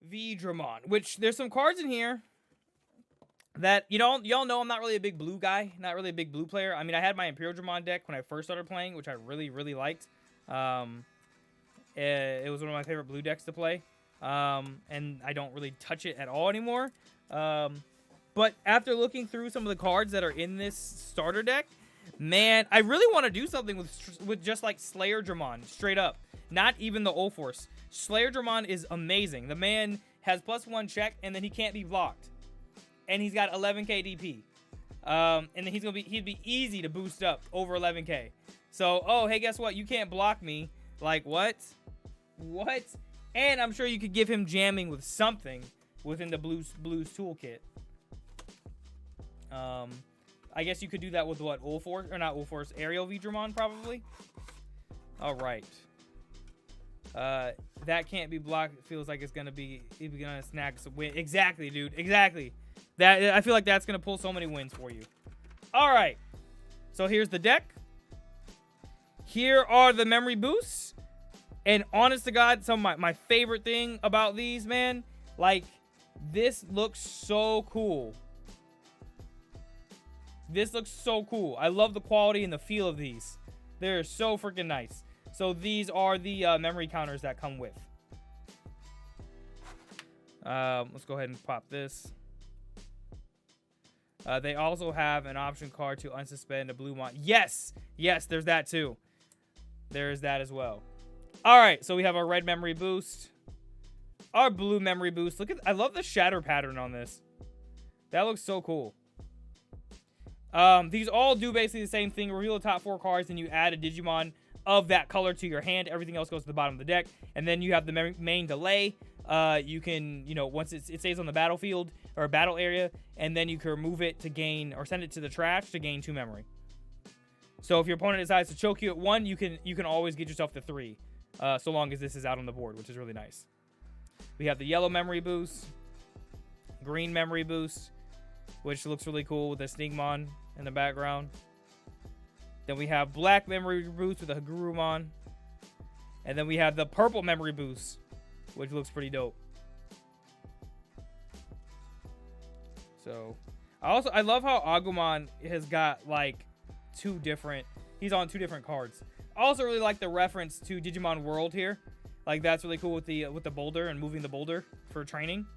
UlforceVeedramon, which there's some cards in here that, y'all know I'm not really a big blue guy, not really a big blue player. I mean, I had my Imperial Dramon deck when I first started playing, which I really, really liked. It was one of my favorite blue decks to play, and I don't really touch it at all anymore. But after looking through some of the cards that are in this starter deck, man, I really want to do something with just like Slayer Dramon, straight up. Not even the Ulforce. Slayer Dramon is amazing. The man has +1 check, and then he can't be blocked. And he's got 11k DP. And then he'd be easy to boost up over 11k. So, oh, hey, guess what? You can't block me. Like, what? What? And I'm sure you could give him jamming with something within the Blues toolkit. I guess you could do that with what? Ulforce? Or not Ulforce, Aerial Veedramon, probably? Alright. That can't be blocked. It feels like it's gonna snag some win. Exactly, dude. Exactly. I feel like that's gonna pull so many wins for you. Alright. So here's the deck. Here are the memory boosts. And honest to God, some of my favorite thing about these, man, like, this looks so cool. This looks so cool. I love the quality and the feel of these. They're so freaking nice. So these are the memory counters that come with. Let's go ahead and pop this. They also have an option card to unsuspend a blue mon. Yes! Yes, there's that too. There's that as well. Alright, so we have our red memory boost. Our blue memory boost. Look at, I love the shatter pattern on this. That looks so cool. These all do basically the same thing. Reveal the top 4 cards, and you add a Digimon of that color to your hand. Everything else goes to the bottom of the deck. And then you have the main delay. You can, once it stays on the battlefield or battle area, and then you can remove it to gain, or send it to the trash to gain 2 memory. So if your opponent decides to choke you at 1, you can always get yourself to 3, so long as this is out on the board, which is really nice. We have the yellow memory boost, green memory boost, which looks really cool with the Snigmon in the background. Then we have black memory boost with a Gurlamon. And then we have the purple memory boost, which looks pretty dope. So, I love how Agumon has got like he's on 2 different cards. I also really like the reference to Digimon World here. Like, that's really cool with the boulder and moving the boulder for training.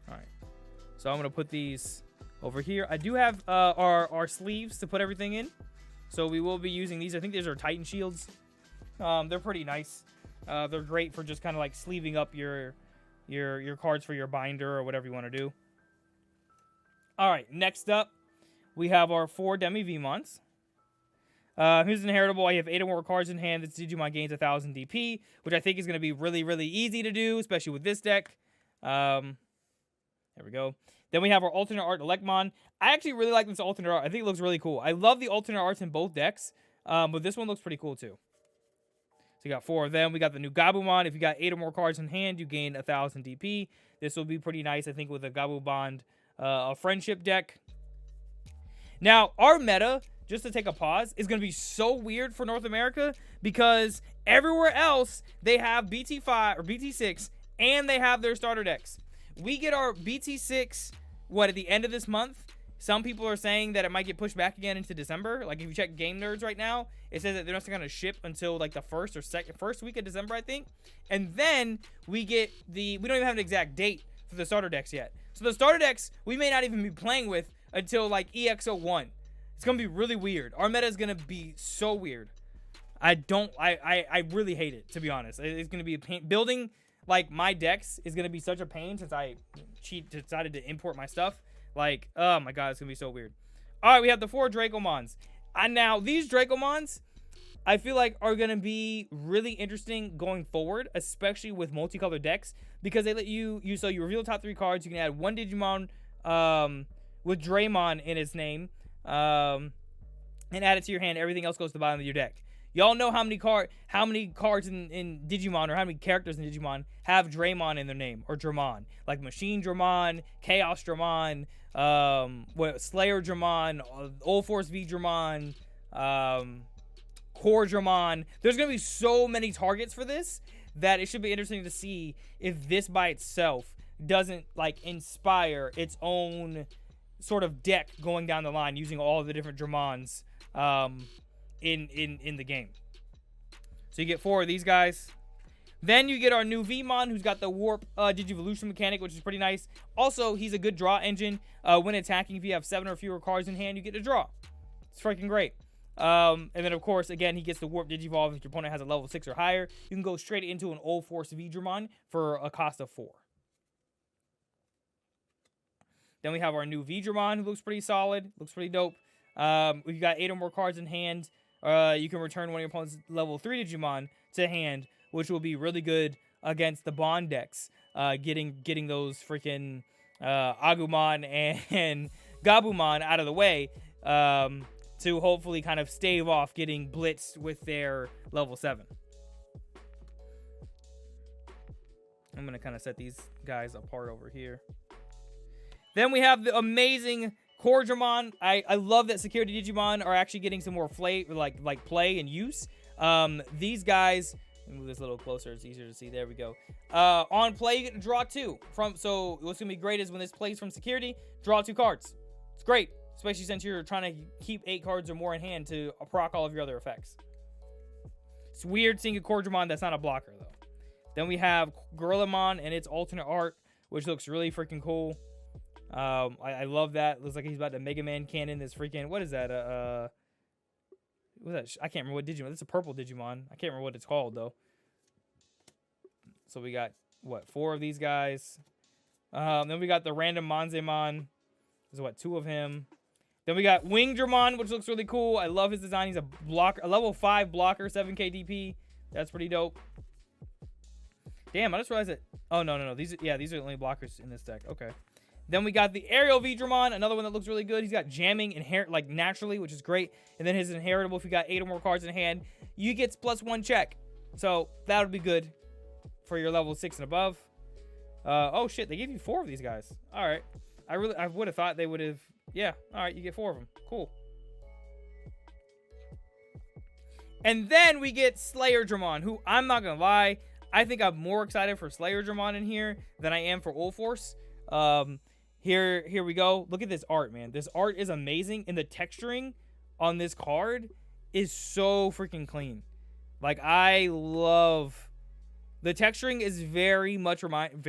Alright. So I'm going to put these over here. I do have our sleeves to put everything in. So we will be using these. I think these are Titan shields. They're pretty nice. They're great for just kind of like sleeving up your cards for your binder or whatever you want to do. Alright, next up, we have our 4 Demi-Vmons. Here's an inheritable. I have 8 or more cards in hand. This Digimon gains 1,000 DP, which I think is going to be really, really easy to do, especially with this deck. There we go. Then we have our alternate art Elecmon. I actually really like this alternate art. I think it looks really cool. I love the alternate arts in both decks, but this one looks pretty cool too. So you got 4 of them. We got the new Gabumon. If you got 8 or more cards in hand, you gain 1,000 DP. This will be pretty nice, I think, with a Gabumon a friendship deck. Now, our meta, just to take a pause, is going to be so weird for North America because everywhere else, they have BT5 or BT6, and they have their starter decks. We get our BT6, at the end of this month? Some people are saying that it might get pushed back again into December. Like, if you check Game Nerds right now, it says that they're not going to ship until, like, the first week of December, I think. And then we get we don't even have an exact date for the starter decks yet. So the starter decks, we may not even be playing with until, like, EX01. It's going to be really weird. Our meta is going to be so weird. I really hate it, to be honest. It's going to be a pain. Building, like, my decks is going to be such a pain since I decided to import my stuff. Like, oh my god, it's going to be so weird. Alright, we have the 4 Dracomans. And now, these Dracomans, I feel like are going to be really interesting going forward, especially with multicolored decks, because they let you reveal the top 3 cards. You can add 1 Digimon with Greymon in its name, and add it to your hand. Everything else goes to the bottom of your deck. Y'all know how many cards in Digimon, or how many characters in Digimon have Draymon in their name, or Dramon. Like Machine Dramon, Chaos Dramon, Slayer Dramon, UlforceVeedramon, Cordramon. There's going to be so many targets for this that it should be interesting to see if this by itself doesn't like inspire its own sort of deck going down the line using all the different Dramons in the game. So you get 4 of these guys. Then you get our new Vmon, who's got the Warp Digivolution mechanic, which is pretty nice. Also, he's a good draw engine. When attacking, if you have 7 or fewer cards in hand, you get to draw. It's freaking great. And then, of course, again, he gets the Warp Digivolve. If your opponent has a level 6 or higher, you can go straight into an UlforceVeedramon for a cost of 4. Then we have our new Veedramon, who looks pretty solid. Looks pretty dope. If you got 8 or more cards in hand, you can return one of your opponent's level 3 Digimon to hand, which will be really good against the Bond decks. Getting those freaking Agumon and Gabumon out of the way to hopefully kind of stave off getting blitzed with their level 7. I'm going to kind of set these guys apart over here. Then we have the amazing Cordramon. I love that security Digimon are actually getting some more play and use. These guys, let me move this a little closer. It's easier to see. There we go. On play, you get to draw 2. So what's going to be great is when this plays from security, draw 2 cards. It's great, especially since you're trying to keep 8 cards or more in hand to proc all of your other effects. It's weird seeing a Cordramon that's not a blocker, though. Then we have Gurlamon and its alternate art, which looks really freaking cool. I love that. Looks like he's about to Mega Man cannon this freaking, what is that? What is that? I can't remember what Digimon. It's a purple Digimon. I can't remember what it's called, though. So we got, what, 4 of these guys. Then we got the random Monzemon. There's, what, 2 of him. Then we got Wingdramon, which looks really cool. I love his design. He's a level 5 blocker, 7k DP. That's pretty dope. Damn, I just realized that. Oh, no. These are the only blockers in this deck. Okay. Then we got the Aerial Veedramon, another one that looks really good. He's got jamming naturally, which is great. And then his inheritable, if you got 8 or more cards in hand, you get +1 check. So that would be good for your level 6 and above. Oh shit, they gave you 4 of these guys. All right. I would have thought they would have. Yeah. All right, you get 4 of them. Cool. And then we get Slayerdramon, who I'm not gonna lie, I think I'm more excited for Slayerdramon in here than I am for Ulforce. Here we go. Look at this art, man. This art is amazing, and the texturing on this card is so freaking clean. Like, I love the texturing. Is very much reminds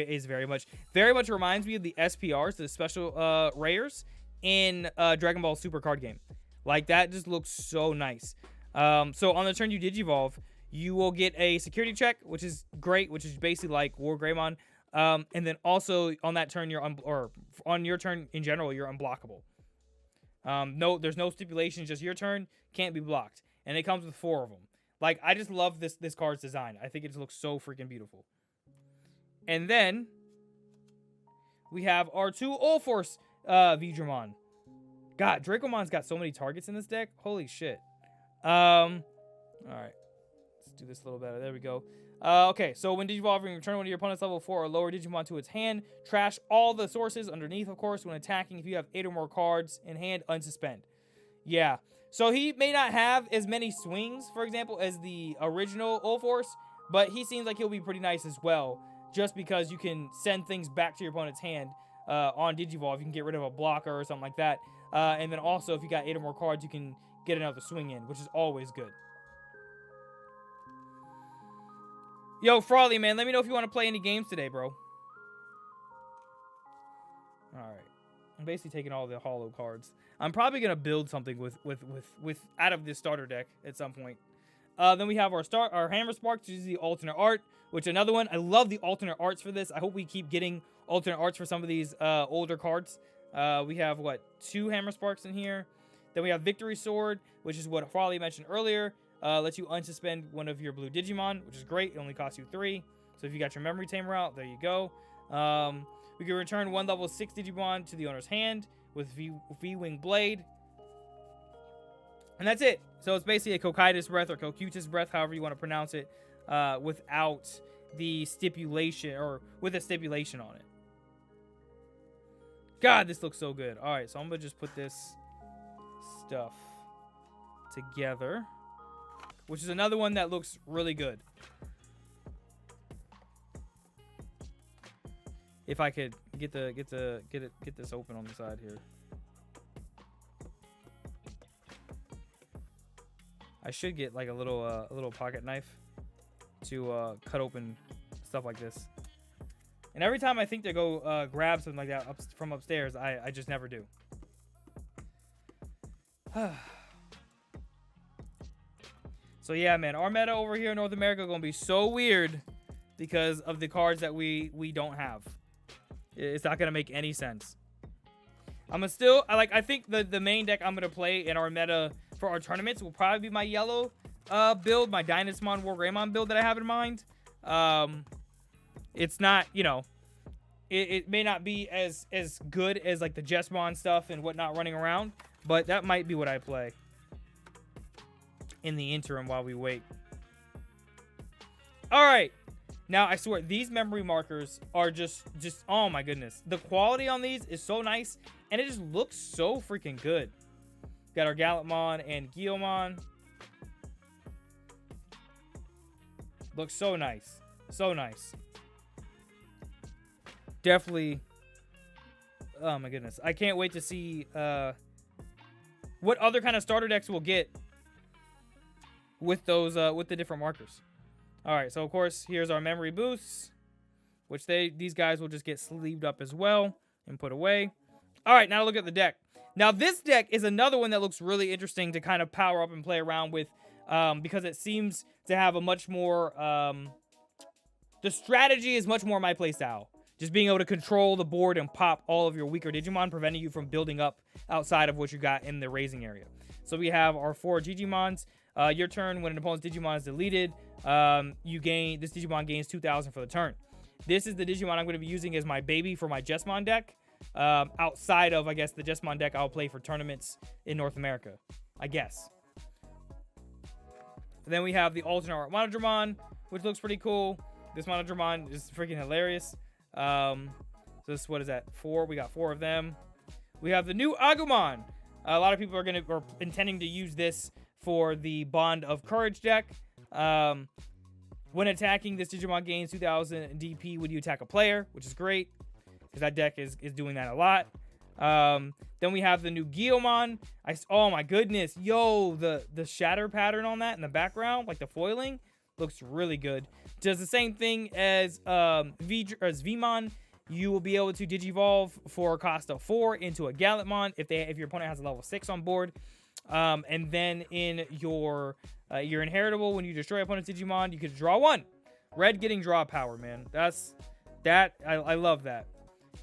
me of the SPRs, the special rares in Dragon Ball Super card game. Like, that just looks so nice. So on the turn you Digivolve, you will get a security check, which is great, which is basically like War Greymon. And then also on that turn, on your turn in general, you're unblockable. No, there's no stipulations, just your turn, can't be blocked. And it comes with 4 of them. Like, I just love this card's design. I think it just looks so freaking beautiful. And then we have our 2 Ulforce Veedramon. God, Dracomon's got so many targets in this deck. Holy shit. All right. Let's do this a little better. There we go. Okay, so when Digivolving, return one of your opponent's level 4 or lower Digimon to its hand. Trash all the sources underneath, of course. When attacking, if you have 8 or more cards in hand, unsuspend. Yeah. So he may not have as many swings, for example, as the original Ulforce, but he seems like he'll be pretty nice as well, just because you can send things back to your opponent's hand on Digivolve. You can get rid of a blocker or something like that. And then also, if you got 8 or more cards, you can get another swing in, which is always good. Yo, Frawley, man, let me know if you want to play any games today, bro. Alright. I'm basically taking all the hollow cards. I'm probably going to build something with out of this starter deck at some point. Then we have our Hammer Spark, which is the alternate art, which another one. I love the alternate arts for this. I hope we keep getting alternate arts for some of these older cards. We have, 2 Hammer Sparks in here. Then we have Victory Sword, which is what Frawley mentioned earlier. Lets you unsuspend one of your blue Digimon, which is great. It only costs you 3. So if you got your Memory Tamer out, there you go. We can return 1 level 6 Digimon to the owner's hand with V-Wing Blade. And that's it. So it's basically a Cocytus Breath or Cocytus Breath, however you want to pronounce it, without the stipulation, or with a stipulation on it. God, this looks so good. All right, so I'm going to just put this stuff together. which is another one that looks really good. If I could get this open on the side here. I should get like a little pocket knife to cut open stuff like this. And every time I think to go grab something like that from upstairs, I just never do. So yeah, man, our meta over here in North America gonna be so weird because of the cards that we don't have. It's not gonna make any sense. I think the main deck I'm gonna play in our meta for our tournaments will probably be my yellow build, my Digimon War Greymon build that I have in mind. It's not, you know, it may not be as good as like the Jesmon stuff and whatnot running around, but that might be what I play in the interim while we wait. All right. Now, I swear, these memory markers are just, oh my goodness. The quality on these is so nice, and it just looks so freaking good. Got our Gallantmon and Gurlamon. Looks so nice. So nice. Definitely. Oh my goodness. I can't wait to see what other kind of starter decks we'll get with those, with the different markers. All right, so of course, here's our memory boosts, which these guys will just get sleeved up as well and put away. All right, now look at the deck. Now, this deck is another one that looks really interesting to kind of power up and play around with because it seems to have a much more... the strategy is much more my playstyle. Just being able to control the board and pop all of your weaker Digimon, preventing you from building up outside of what you got in the raising area. So we have our 4 Digimons. Your turn, when an opponent's Digimon is deleted, this Digimon gains 2,000 for the turn. This is the Digimon I'm going to be using as my baby for my Jesmon deck. Outside of, I guess, the Jesmon deck I'll play for tournaments in North America, I guess. Then we have the alternate art Monodramon, which looks pretty cool. This Monodramon is freaking hilarious. So this, what is that? 4. We got 4 of them. We have the new Agumon. A lot of people are intending to use this for the Bond of Courage deck. When attacking, this Digimon gains 2,000 DP when you attack a player, which is great, because that deck is doing that a lot. Then we have the new Guillaumon. Oh my goodness, yo, the shatter pattern on that in the background, like the foiling, looks really good. Does the same thing as Vmon. You will be able to Digivolve for a cost of 4 into a Gallantmon if your opponent has a level 6 on board. And then in your inheritable, when you destroy opponent's Digimon, you can draw 1. Red getting draw power, man. I love that.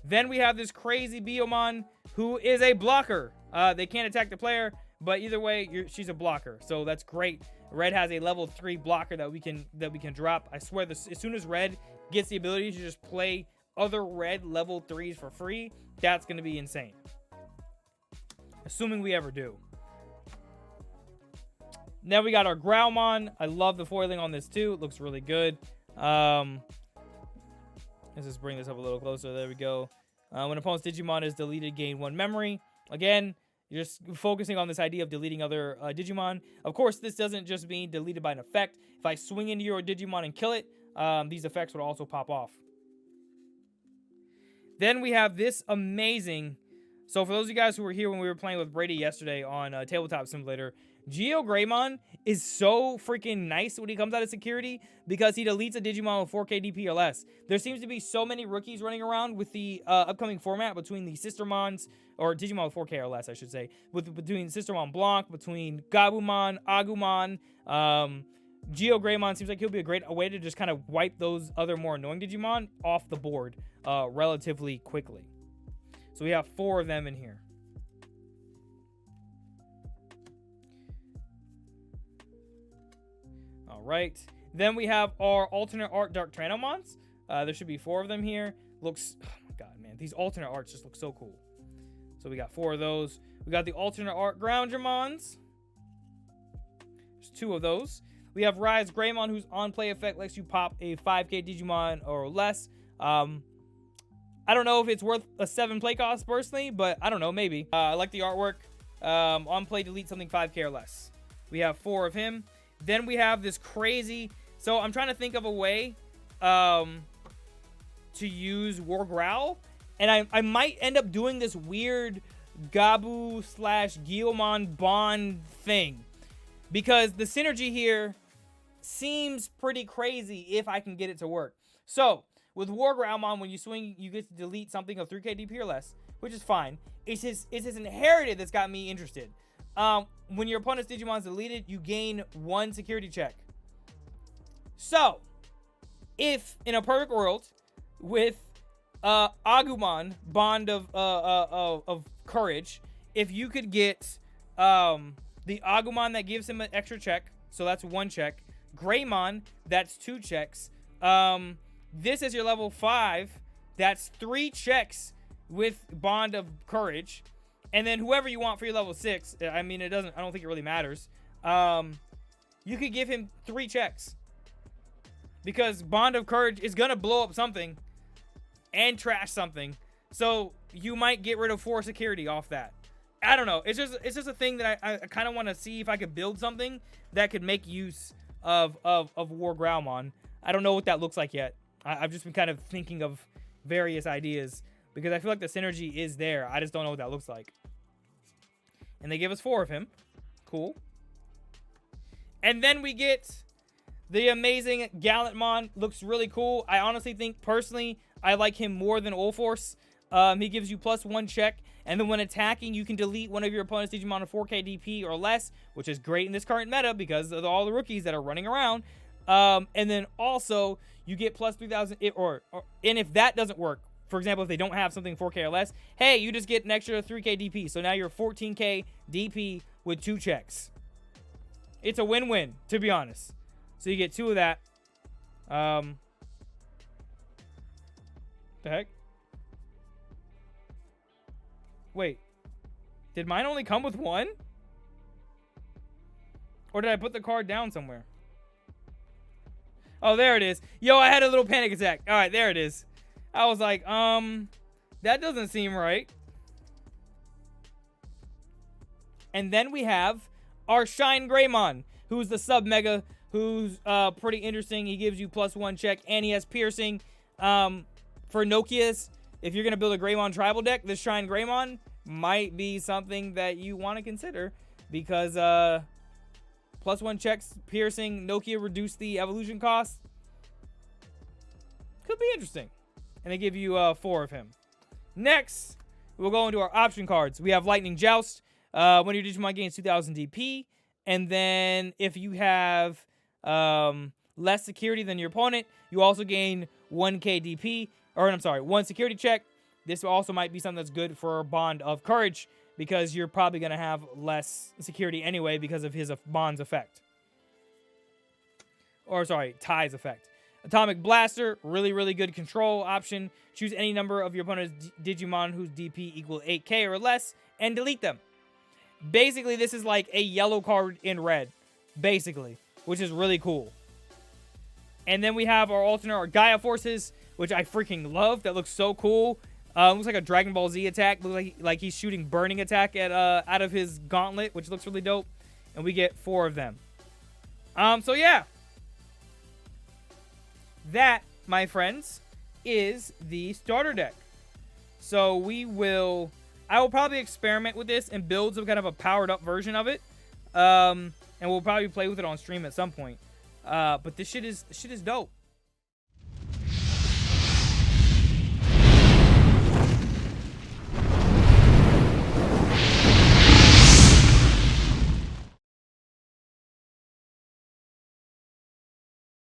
Then we have this crazy Biomon who is a blocker. They can't attack the player, but either way, she's a blocker, so that's great. Red has a level 3 blocker that we can drop. I swear, as soon as Red gets the ability to just play other red level 3s for free, that's going to be insane. Assuming we ever do. Then we got our Groumon. I love the foiling on this too. It looks really good. Let's just bring this up a little closer. There we go. When opponent's Digimon is deleted, gain 1 memory. Again, you're just focusing on this idea of deleting other Digimon. Of course, this doesn't just mean deleted by an effect. If I swing into your Digimon and kill it, these effects would also pop off. Then we have this amazing... So for those of you guys who were here when we were playing with Brady yesterday on Tabletop Simulator, Greymon is so freaking nice when he comes out of security because he deletes a Digimon with 4k DP or less. There seems to be so many rookies running around with the upcoming format between the Sistermons, or Digimon with 4k or less, I should say, between Sistermon Blanc, between Gabumon, Agumon, Greymon seems like he'll be a way to just kind of wipe those other more annoying Digimon off the board relatively quickly. So we have 4 of them in here. All right. Then we have our alternate art Dark Dracomans. There should be 4 of them here. Looks, oh my god, man, these alternate arts just look so cool. So we got 4 of those. We got the alternate art Groundramons. There's 2 of those. We have Rise Greymon, whose on-play effect lets you pop a 5k Digimon or less. I don't know if it's worth a 7 play cost personally, but I don't know, maybe. I like the artwork. On play, delete something 5k or less. We have 4 of him. Then we have this crazy... So I'm trying to think of a way to use War Growl. And I might end up doing this weird Gabu/Gallantmon bond thing. Because the synergy here seems pretty crazy if I can get it to work. So, with War Groumon, when you swing, you get to delete something of 3k DP or less, which is fine. It's his inherited that's got me interested. When your opponent's Digimon is deleted, you gain 1 security check. So, if in a perfect world, with Agumon, Bond of Courage, if you could get the Agumon that gives him an extra check, so that's 1 check. Greymon, that's 2 checks. This is your level 5, that's 3 checks with Bond of Courage. And then whoever you want for your level 6, I mean, I don't think it really matters. You could give him 3 checks. Because Bond of Courage is going to blow up something and trash something. So you might get rid of 4 security off that. I don't know. It's just a thing that I kind of want to see if I could build something that could make use of War Groumon. I don't know what that looks like yet. I've just been kind of thinking of various ideas because I feel like the synergy is there. I just don't know what that looks like. And they give us 4 of him. Cool. And then we get the amazing Gallantmon. Looks really cool. I honestly think, personally, I like him more than Ulforce. He gives you +1 check. And then when attacking, you can delete one of your opponent's Digimon of 4k DP or less, which is great in this current meta because of all the rookies that are running around. And then also, you get +3000, and if that doesn't work, for example, if they don't have something 4k or less, hey, you just get an extra 3k DP. So now you're 14k DP with 2 checks. It's a win-win, to be honest. So you get 2 of that. The heck? Wait. Did mine only come with 1? Or did I put the card down somewhere? Oh, there it is. Yo, I had a little panic attack. All right, there it is. I was like, that doesn't seem right. And then we have our Shine Greymon, who's the sub-mega, who's pretty interesting. He gives you +1 check, and he has piercing. For Nokia's, if you're going to build a Greymon tribal deck, this Shine Greymon might be something that you want to consider because +1 checks, piercing, Nokia reduce the evolution cost. Could be interesting. And they give you 4 of him. Next, we'll go into our option cards. We have Lightning Joust. When your Digimon gains 2000 DP. And then if you have less security than your opponent, you also gain 1k DP. Or, I'm sorry, 1 security check. This also might be something that's good for Bond of Courage because you're probably going to have less security anyway because of his Bond's effect. Or, sorry, Ty's effect. Atomic Blaster, really, really good control option. Choose any number of your opponent's Digimon whose DP equal 8k or less and delete them. Basically, this is like a yellow card in red, basically, which is really cool. And then we have our alternate, our Gaia Forces, which I freaking love. That looks so cool. Looks like a Dragon Ball Z attack. Looks like he's shooting burning attack at out of his gauntlet, which looks really dope. And we get 4 of them. So yeah. That, my friends, is the starter deck. So I will probably experiment with this and build some kind of a powered up version of it. And we'll probably play with it on stream at some point. But this shit is dope.